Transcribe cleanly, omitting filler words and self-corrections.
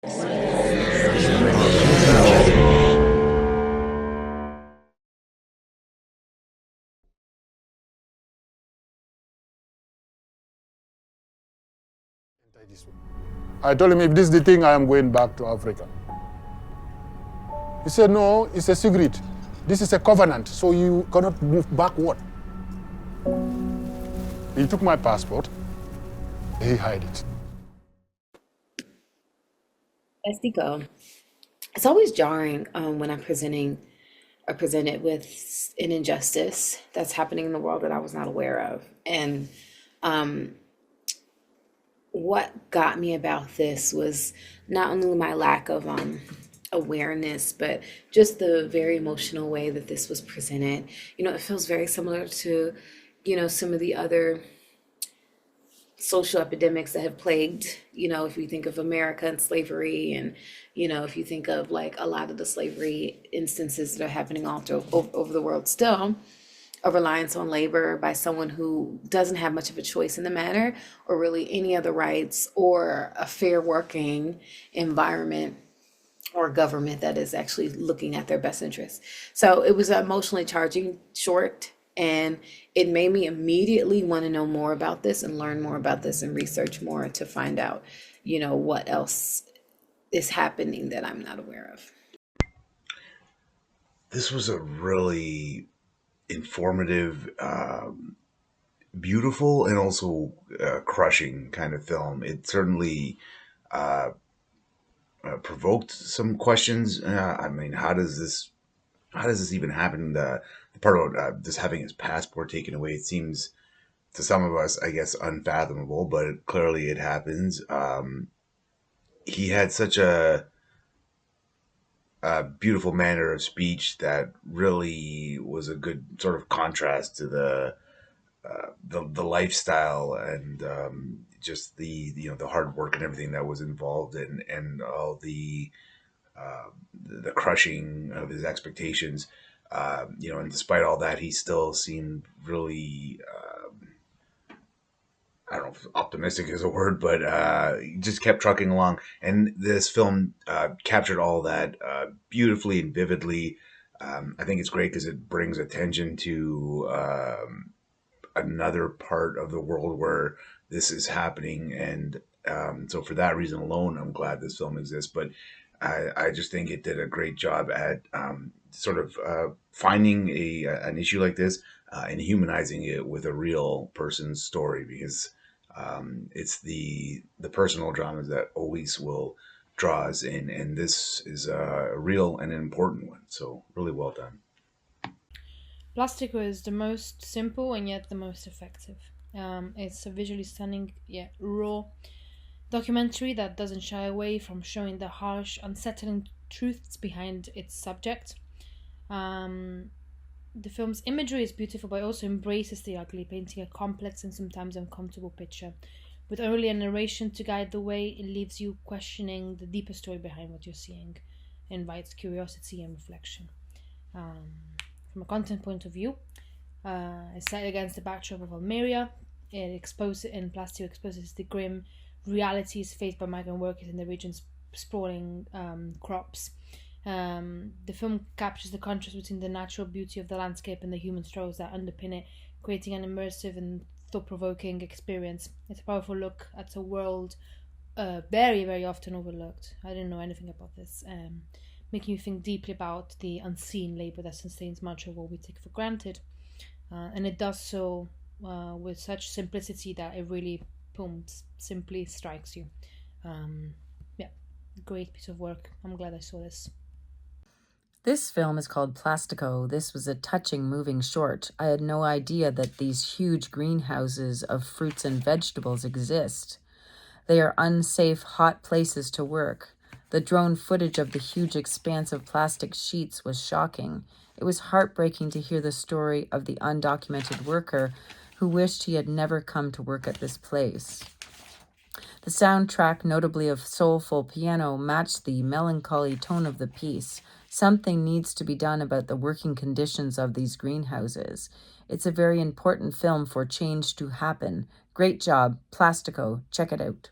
I told him, if this is the thing, I am going back to Africa. He said, no, it's a secret. This is a covenant, so you cannot move backward. He took my passport. He hid it. Plastico. It's always jarring when I'm presented with an injustice that's happening in the world that I was not aware of. And what got me about this was not only my lack of awareness, but just the very emotional way that this was presented. It feels very similar to, some of the other social epidemics that have plagued, if we think of America and slavery, and, if you think of like a lot of the slavery instances that are happening all over the world still, a reliance on labor by someone who doesn't have much of a choice in the matter, or really any other rights, or a fair working environment or government that is actually looking at their best interests. So it was an emotionally charging short, and it made me immediately want to know more about this and learn more about this and research more to find out, what else is happening that I'm not aware of. This was a really informative, beautiful, and also crushing kind of film. It certainly provoked some questions. I mean, how does this even happen? The part about just having his passport taken away, it seems to some of us, I guess, unfathomable, but clearly it happens. He had such a beautiful manner of speech that really was a good sort of contrast to the lifestyle and just the hard work and everything that was involved, and all the crushing of his expectations. And despite all that, he still seemed really, I don't know if optimistic is a word, but he just kept trucking along. And this film captured all that beautifully and vividly. I think it's great because it brings attention to another part of the world where this is happening. And so for that reason alone, I'm glad this film exists. But I just think it did a great job at sort of finding an issue like this and humanizing it with a real person's story, because it's the personal dramas that always will draw us in, and this is a real and an important one. So really well done. Plastico is the most simple and yet the most effective. It's a visually stunning yet raw documentary that doesn't shy away from showing the harsh, unsettling truths behind its subject. Um, the film's imagery is beautiful, but also embraces the ugly, painting a complex and sometimes uncomfortable picture. With only a narration to guide the way, it leaves you questioning the deeper story behind what you're seeing, invites curiosity and reflection. Um, from a content point of view, it's set against the backdrop of Almeria. Plastico exposes the grim realities faced by migrant workers in the region's sprawling crops. The film captures the contrast between the natural beauty of the landscape and the human struggles that underpin it, creating an immersive and thought-provoking experience. It's a powerful look at a world very, very often overlooked. I didn't know anything about this. Making you think deeply about the unseen labor that sustains much of what we take for granted. And it does so with such simplicity that it really, boom, simply strikes you. Yeah, great piece of work. I'm glad I saw this. This film is called Plastico. This was a touching, moving short. I had no idea that these huge greenhouses of fruits and vegetables exist. They are unsafe, hot places to work. The drone footage of the huge expanse of plastic sheets was shocking. It was heartbreaking to hear the story of the undocumented worker who wished he had never come to work at this place. The soundtrack, notably of soulful piano, matched the melancholy tone of the piece. Something needs to be done about the working conditions of these greenhouses. It's a very important film for change to happen. Great job, Plastico. Check it out.